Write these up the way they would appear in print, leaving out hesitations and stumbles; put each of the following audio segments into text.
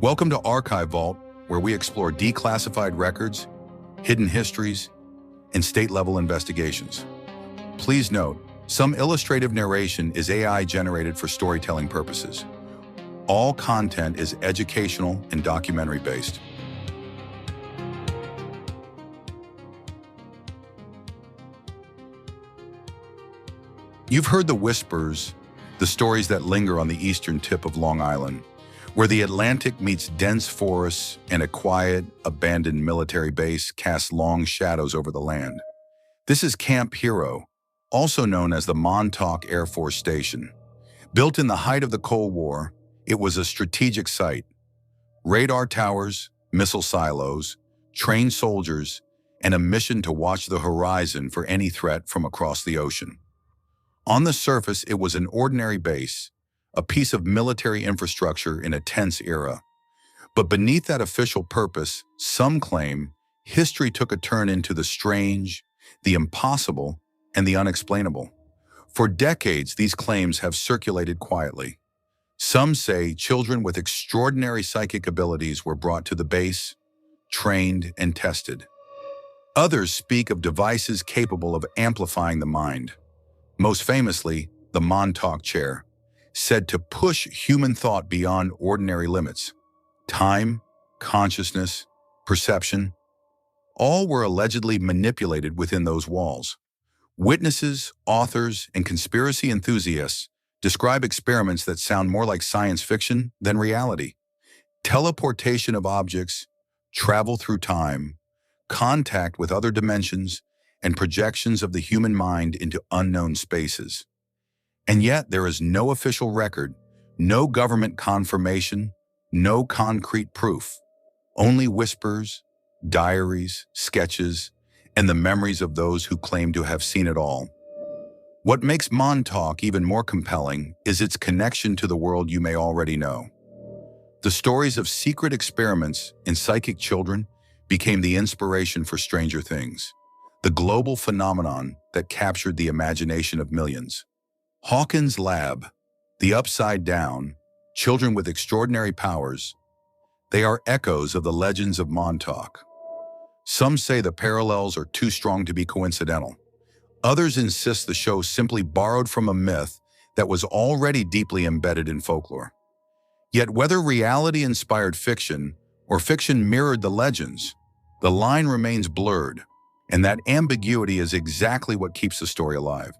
Welcome to Archive Vault, where we explore declassified records, hidden histories, and state-level investigations. Please note, some illustrative narration is AI-generated for storytelling purposes. All content is educational and documentary-based. You've heard the whispers, the stories that linger on the eastern tip of Long Island, where the Atlantic meets dense forests and a quiet, abandoned military base casts long shadows over the land. This is Camp Hero, also known as the Montauk Air Force Station. Built in the height of the Cold War, it was a strategic site. Radar towers, missile silos, trained soldiers, and a mission to watch the horizon for any threat from across the ocean. On the surface, it was an ordinary base, a piece of military infrastructure in a tense era. But beneath that official purpose, some claim history took a turn into the strange, the impossible, and the unexplainable. For decades, these claims have circulated quietly. Some say children with extraordinary psychic abilities were brought to the base, trained, and tested. Others speak of devices capable of amplifying the mind. Most famously, the Montauk Chair, said to push human thought beyond ordinary limits. Time, consciousness, perception, all were allegedly manipulated within those walls. Witnesses, authors, and conspiracy enthusiasts describe experiments that sound more like science fiction than reality. Teleportation of objects, travel through time, contact with other dimensions, and projections of the human mind into unknown spaces. And yet there is no official record, no government confirmation, no concrete proof, only whispers, diaries, sketches, and the memories of those who claim to have seen it all. What makes Montauk even more compelling is its connection to the world you may already know. The stories of secret experiments in psychic children became the inspiration for Stranger Things, the global phenomenon that captured the imagination of millions. Hawkins' Lab, the Upside Down, children with extraordinary powers, they are echoes of the legends of Montauk. Some say the parallels are too strong to be coincidental. Others insist the show simply borrowed from a myth that was already deeply embedded in folklore. Yet whether reality inspired fiction or fiction mirrored the legends, the line remains blurred, and that ambiguity is exactly what keeps the story alive.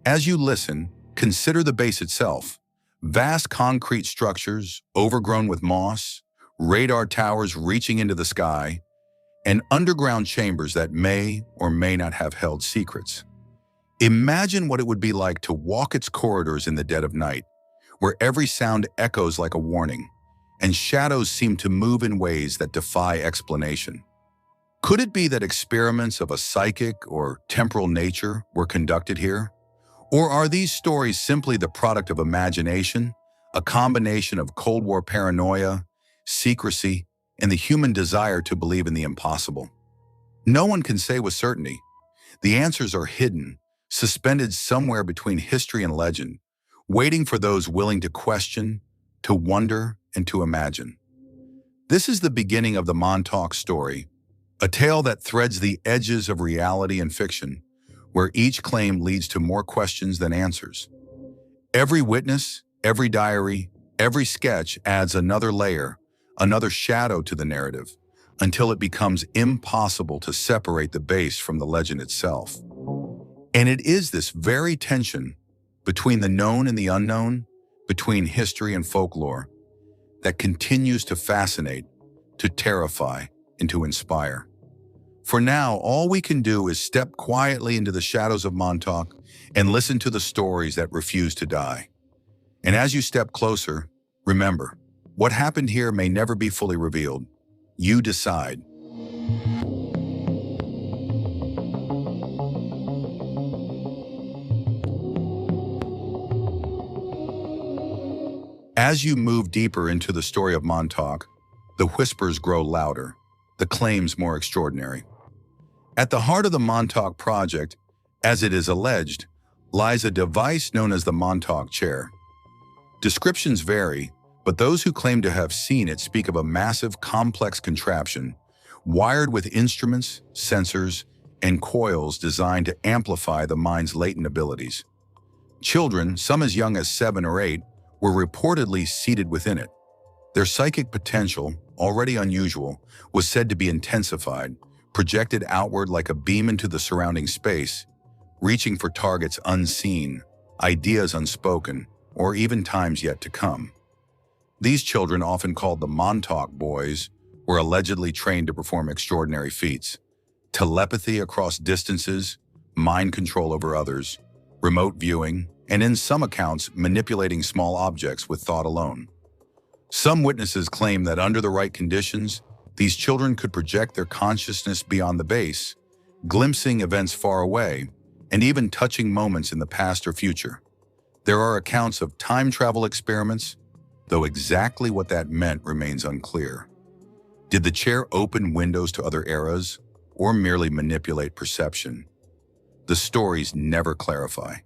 As you listen, consider the base itself. Vast concrete structures, overgrown with moss, radar towers reaching into the sky, and underground chambers that may or may not have held secrets. Imagine what it would be like to walk its corridors in the dead of night, where every sound echoes like a warning, and shadows seem to move in ways that defy explanation. Could it be that experiments of a psychic or temporal nature were conducted here? Or are these stories simply the product of imagination, a combination of Cold War paranoia, secrecy, and the human desire to believe in the impossible? No one can say with certainty. The answers are hidden, suspended somewhere between history and legend, waiting for those willing to question, to wonder, and to imagine. This is the beginning of the Montauk story, a tale that threads the edges of reality and fiction, where each claim leads to more questions than answers. Every witness, every diary, every sketch adds another layer, another shadow to the narrative, until it becomes impossible to separate the base from the legend itself. And it is this very tension between the known and the unknown, between history and folklore, that continues to fascinate, to terrify, and to inspire. For now, all we can do is step quietly into the shadows of Montauk and listen to the stories that refuse to die. And as you step closer, remember, what happened here may never be fully revealed. You decide. As you move deeper into the story of Montauk, the whispers grow louder, the claims more extraordinary. At the heart of the Montauk Project, as it is alleged, lies a device known as the Montauk Chair. Descriptions vary, But those who claim to have seen it speak of a massive, complex contraption, wired with instruments, sensors, and coils designed to amplify the mind's latent abilities. Children, some as young as 7 or 8, were reportedly seated within it. Their psychic potential, already unusual, was said to be intensified, projected outward like a beam into the surrounding space, reaching for targets unseen, ideas unspoken, or even times yet to come. These children, often called the Montauk Boys, were allegedly trained to perform extraordinary feats: telepathy across distances, mind control over others, remote viewing, and in some accounts, manipulating small objects with thought alone. Some witnesses claim that under the right conditions, these children could project their consciousness beyond the base, glimpsing events far away, and even touching moments in the past or future. There are accounts of time travel experiments, though exactly what that meant remains unclear. Did the chair open windows to other eras, or merely manipulate perception? The stories never clarify,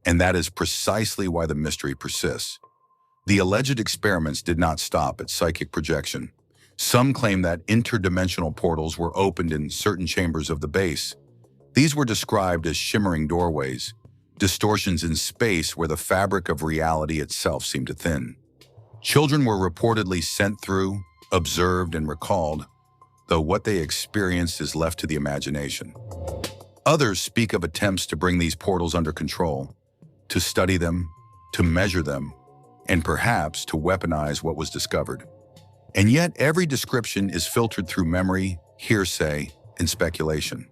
and that is precisely why the mystery persists. The alleged experiments did not stop at psychic projection. Some claim that interdimensional portals were opened in certain chambers of the base. These were described as shimmering doorways, distortions in space where the fabric of reality itself seemed to thin. Children were reportedly sent through, observed, and recalled, though what they experienced is left to the imagination. Others speak of attempts to bring these portals under control, to study them, to measure them, and perhaps to weaponize what was discovered. And yet every description is filtered through memory, hearsay, and speculation.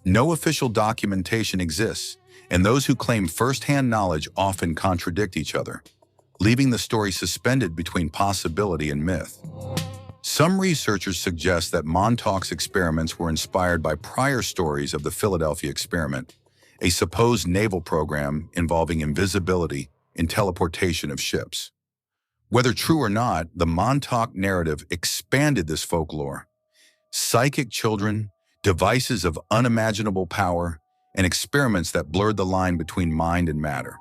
No official documentation exists, and those who claim first-hand knowledge often contradict each other, leaving the story suspended between possibility and myth. Some researchers suggest that Montauk's experiments were inspired by prior stories of the Philadelphia experiment, a supposed naval program involving invisibility and teleportation of ships. Whether true or not, the Montauk narrative expanded this folklore. Psychic children, devices of unimaginable power, and experiments that blurred the line between mind and matter.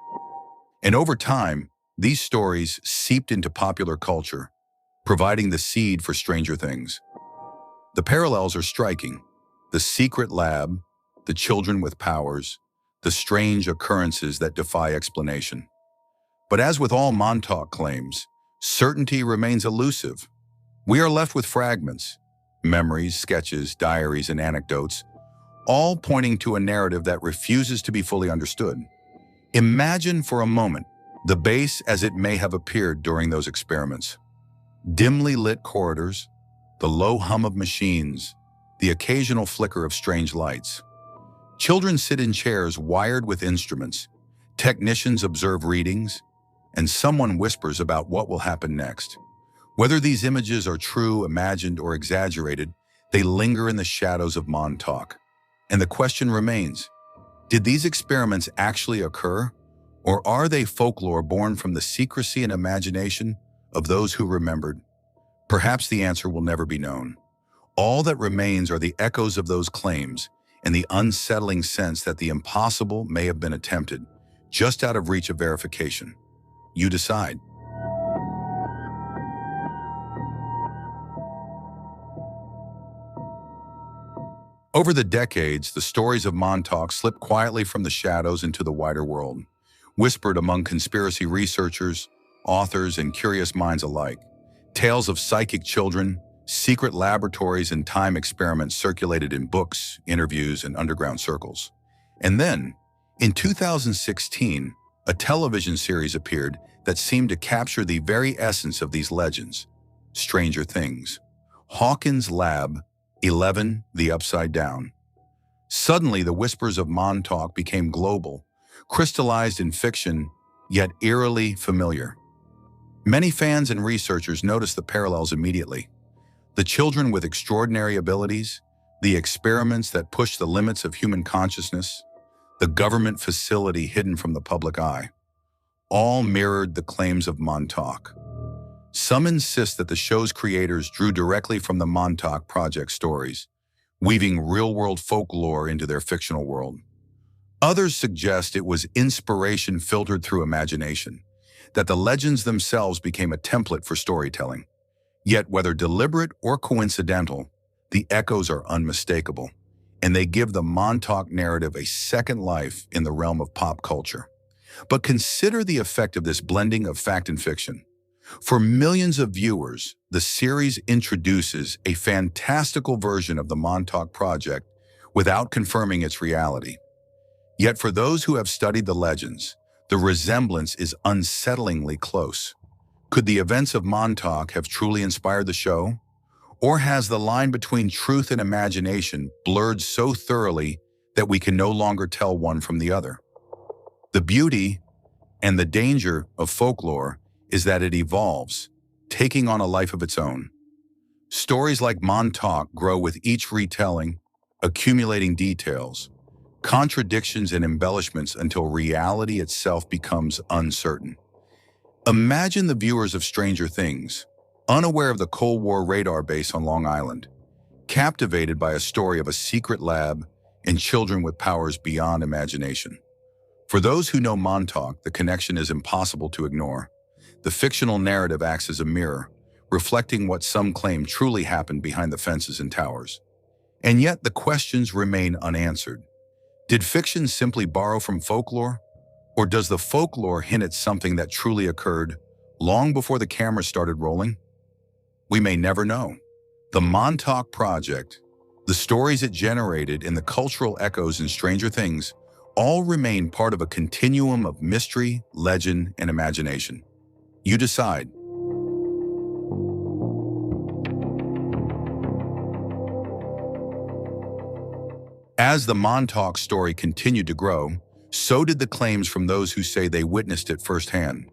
And over time, these stories seeped into popular culture, providing the seed for stranger things. The parallels are striking: the secret lab, the children with powers, the strange occurrences that defy explanation. But as with all Montauk claims, certainty remains elusive. We are left with fragments, memories, sketches, diaries, and anecdotes, all pointing to a narrative that refuses to be fully understood. Imagine for a moment the base as it may have appeared during those experiments. Dimly lit corridors, the low hum of machines, the occasional flicker of strange lights. Children sit in chairs wired with instruments, technicians observe readings, and someone whispers about what will happen next. Whether these images are true, imagined, or exaggerated, they linger in the shadows of Montauk. And the question remains, did these experiments actually occur, or are they folklore born from the secrecy and imagination of those who remembered? Perhaps the answer will never be known. All that remains are the echoes of those claims and the unsettling sense that the impossible may have been attempted, just out of reach of verification. You decide. Over the decades, the stories of Montauk slipped quietly from the shadows into the wider world, whispered among conspiracy researchers, authors, and curious minds alike. Tales of psychic children, secret laboratories, and time experiments circulated in books, interviews, and underground circles. And then, in 2016, a television series appeared that seemed to capture the very essence of these legends: Stranger Things. Hawkins' Lab 11, The Upside Down. Suddenly, the whispers of Montauk became global, crystallized in fiction, yet eerily familiar. Many fans and researchers noticed the parallels immediately. The children with extraordinary abilities, the experiments that pushed the limits of human consciousness, the government facility hidden from the public eye, all mirrored the claims of Montauk. Some insist that the show's creators drew directly from the Montauk Project stories, weaving real-world folklore into their fictional world. Others suggest it was inspiration filtered through imagination, that the legends themselves became a template for storytelling. Yet, whether deliberate or coincidental, the echoes are unmistakable, and they give the Montauk narrative a second life in the realm of pop culture. But consider the effect of this blending of fact and fiction. For millions of viewers, the series introduces a fantastical version of the Montauk Project without confirming its reality. Yet for those who have studied the legends, the resemblance is unsettlingly close. Could the events of Montauk have truly inspired the show? Or has the line between truth and imagination blurred so thoroughly that we can no longer tell one from the other? The beauty and the danger of folklore is that it evolves, taking on a life of its own. Stories like Montauk grow with each retelling, accumulating details, contradictions and embellishments until reality itself becomes uncertain. Imagine the viewers of Stranger Things, unaware of the Cold War radar base on Long Island, captivated by a story of a secret lab and children with powers beyond imagination. For those who know Montauk, the connection is impossible to ignore. The fictional narrative acts as a mirror, reflecting what some claim truly happened behind the fences and towers. And yet the questions remain unanswered. Did fiction simply borrow from folklore? Or does the folklore hint at something that truly occurred long before the camera started rolling? We may never know. The Montauk Project, the stories it generated, and the cultural echoes in Stranger Things all remain part of a continuum of mystery, legend, and imagination. You decide. As the Montauk story continued to grow, so did the claims from those who say they witnessed it firsthand.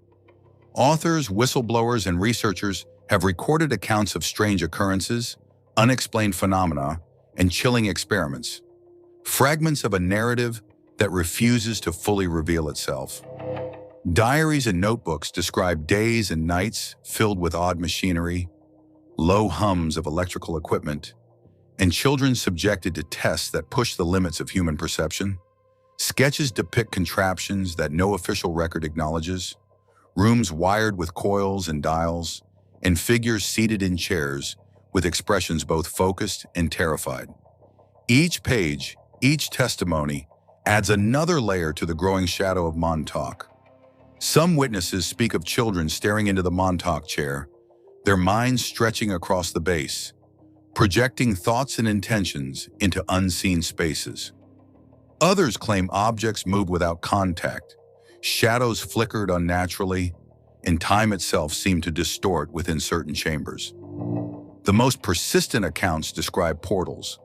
Authors, whistleblowers, and researchers have recorded accounts of strange occurrences, unexplained phenomena, and chilling experiments, fragments of a narrative that refuses to fully reveal itself. Diaries and notebooks describe days and nights filled with odd machinery, low hums of electrical equipment, and children subjected to tests that push the limits of human perception. Sketches depict contraptions that no official record acknowledges, rooms wired with coils and dials, and figures seated in chairs with expressions both focused and terrified. Each page, each testimony, adds another layer to the growing shadow of Montauk. Some witnesses speak of children staring into the Montauk Chair, their minds stretching across the base, projecting thoughts and intentions into unseen spaces. Others claim objects moved without contact, shadows flickered unnaturally, and time itself seemed to distort within certain chambers. The most persistent accounts describe portals,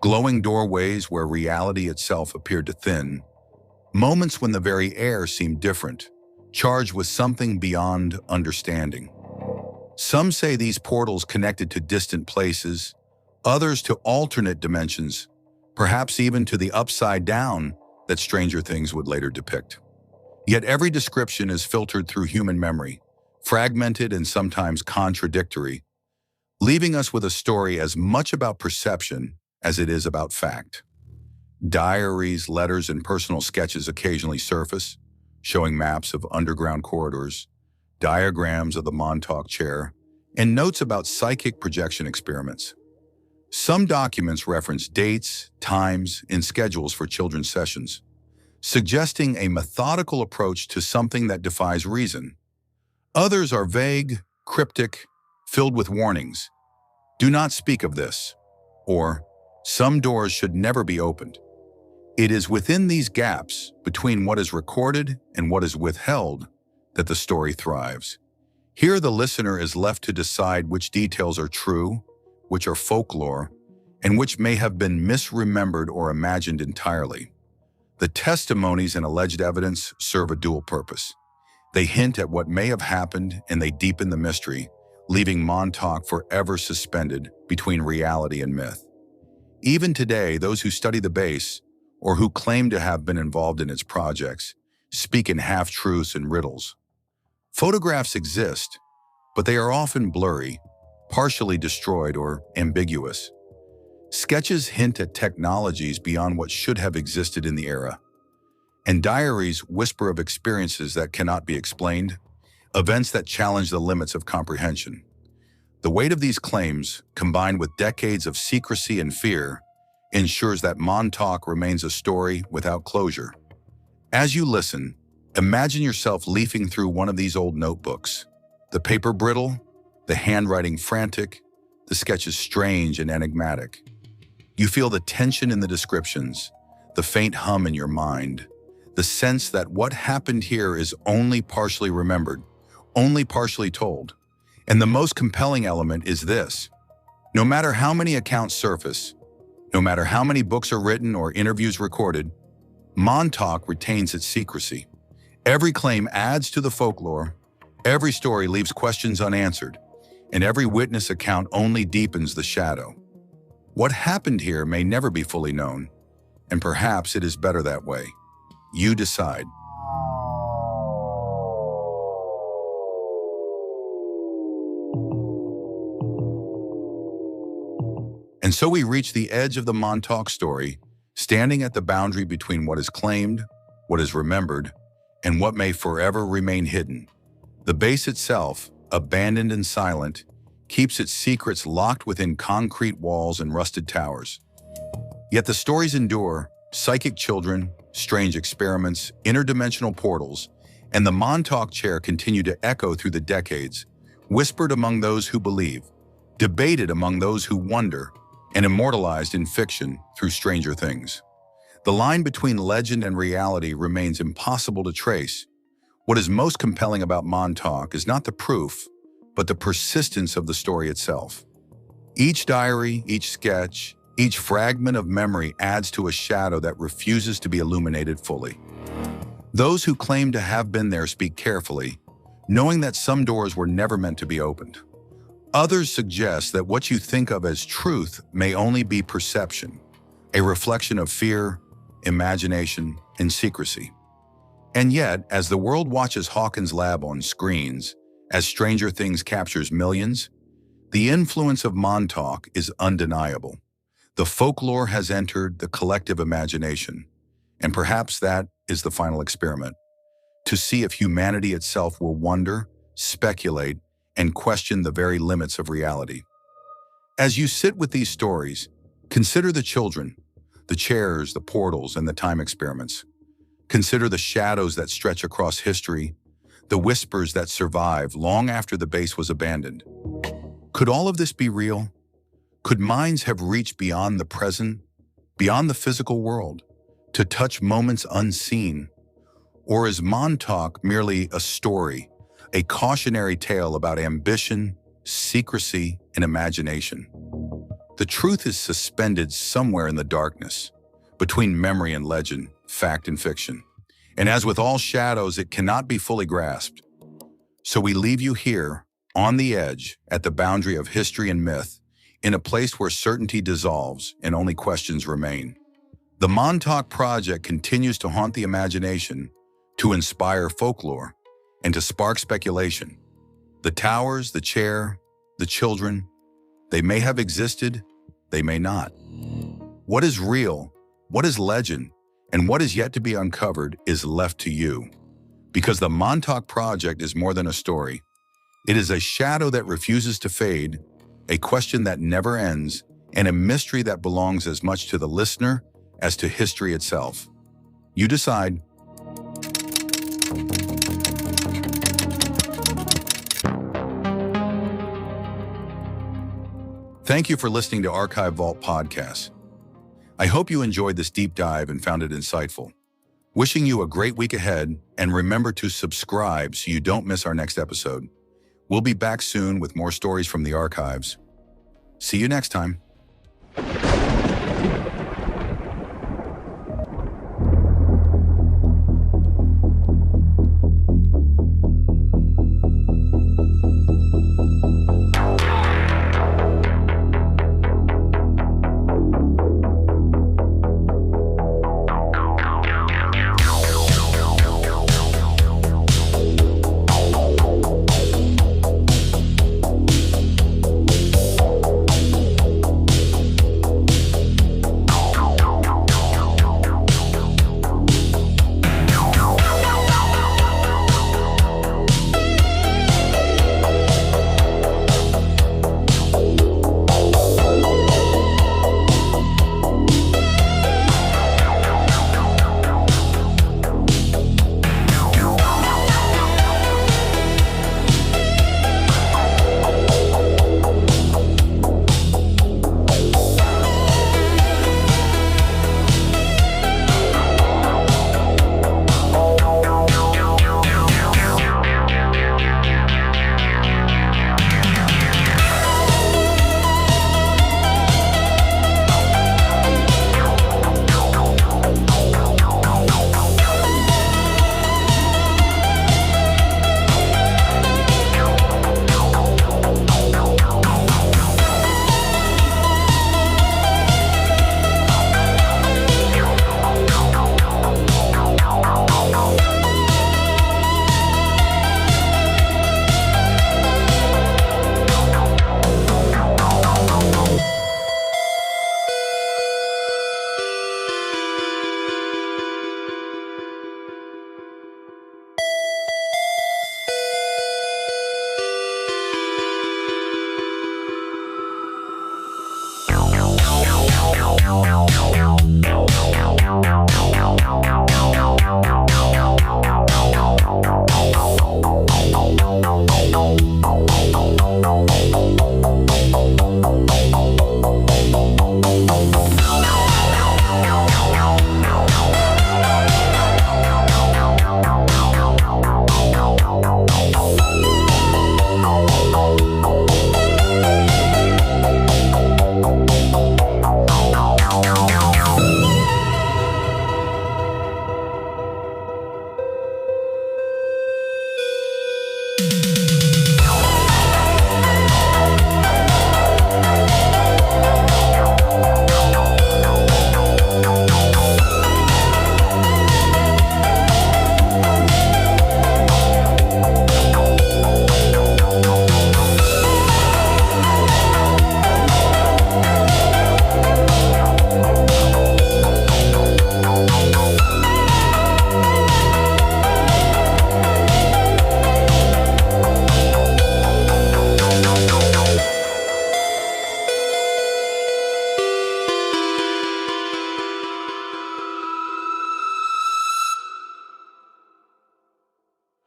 glowing doorways where reality itself appeared to thin, moments when the very air seemed different, charged with something beyond understanding. Some say these portals connected to distant places, others to alternate dimensions, perhaps even to the upside down that Stranger Things would later depict. Yet every description is filtered through human memory, fragmented and sometimes contradictory, leaving us with a story as much about perception as it is about fact. Diaries, letters, and personal sketches occasionally surface, showing maps of underground corridors, diagrams of the Montauk Chair, and notes about psychic projection experiments. Some documents reference dates, times, and schedules for children's sessions, suggesting a methodical approach to something that defies reason. Others are vague, cryptic, filled with warnings. Do not speak of this, or some doors should never be opened. It is within these gaps between what is recorded and what is withheld that the story thrives. Here the listener is left to decide which details are true, which are folklore, and which may have been misremembered or imagined entirely. The testimonies and alleged evidence serve a dual purpose. They hint at what may have happened and they deepen the mystery, leaving Montauk forever suspended between reality and myth. Even today, those who study the base, or who claim to have been involved in its projects, speak in half-truths and riddles. Photographs exist, but they are often blurry, partially destroyed, or ambiguous. Sketches hint at technologies beyond what should have existed in the era, and diaries whisper of experiences that cannot be explained, events that challenge the limits of comprehension. The weight of these claims, combined with decades of secrecy and fear, ensures that Montauk remains a story without closure. As you listen, imagine yourself leafing through one of these old notebooks. The paper brittle, the handwriting frantic, the sketches strange and enigmatic. You feel the tension in the descriptions, the faint hum in your mind, the sense that what happened here is only partially remembered, only partially told. And the most compelling element is this: no matter how many accounts surface, no matter how many books are written or interviews recorded, Montauk retains its secrecy. Every claim adds to the folklore, every story leaves questions unanswered, and every witness account only deepens the shadow. What happened here may never be fully known, and perhaps it is better that way. You decide. And so we reach the edge of the Montauk story, standing at the boundary between what is claimed, what is remembered, and what may forever remain hidden. The base itself, abandoned and silent, keeps its secrets locked within concrete walls and rusted towers. Yet the stories endure: psychic children, strange experiments, interdimensional portals, and the Montauk Chair continue to echo through the decades, whispered among those who believe, debated among those who wonder, and immortalized in fiction through Stranger Things. The line between legend and reality remains impossible to trace. What is most compelling about Montauk is not the proof, but the persistence of the story itself. Each diary, each sketch, each fragment of memory adds to a shadow that refuses to be illuminated fully. Those who claim to have been there speak carefully, knowing that some doors were never meant to be opened. Others suggest that what you think of as truth may only be perception, a reflection of fear, imagination, and secrecy. And yet, as the world watches Hawkins' lab on screens, as Stranger Things captures millions, the influence of Montauk is undeniable. The folklore has entered the collective imagination, and perhaps that is the final experiment, to see if humanity itself will wonder, speculate, and question the very limits of reality. As you sit with these stories, consider the children, the chairs, the portals, and the time experiments. Consider the shadows that stretch across history, the whispers that survive long after the base was abandoned. Could all of this be real? Could minds have reached beyond the present, beyond the physical world, to touch moments unseen? Or is Montauk merely a story, a cautionary tale about ambition, secrecy, and imagination? The truth is suspended somewhere in the darkness, between memory and legend, fact and fiction. And as with all shadows, it cannot be fully grasped. So we leave you here, on the edge, at the boundary of history and myth, in a place where certainty dissolves and only questions remain. The Montauk Project continues to haunt the imagination, to inspire folklore, and to spark speculation. The towers, the chair, the children, they may have existed, they may not. What is real, what is legend, and what is yet to be uncovered is left to you. Because the Montauk Project is more than a story. It is a shadow that refuses to fade, a question that never ends, and a mystery that belongs as much to the listener as to history itself. You decide. Thank you for listening to Archive Vault Podcast. I hope you enjoyed this deep dive and found it insightful. Wishing you a great week ahead, and remember to subscribe so you don't miss our next episode. We'll be back soon with more stories from the archives. See you next time.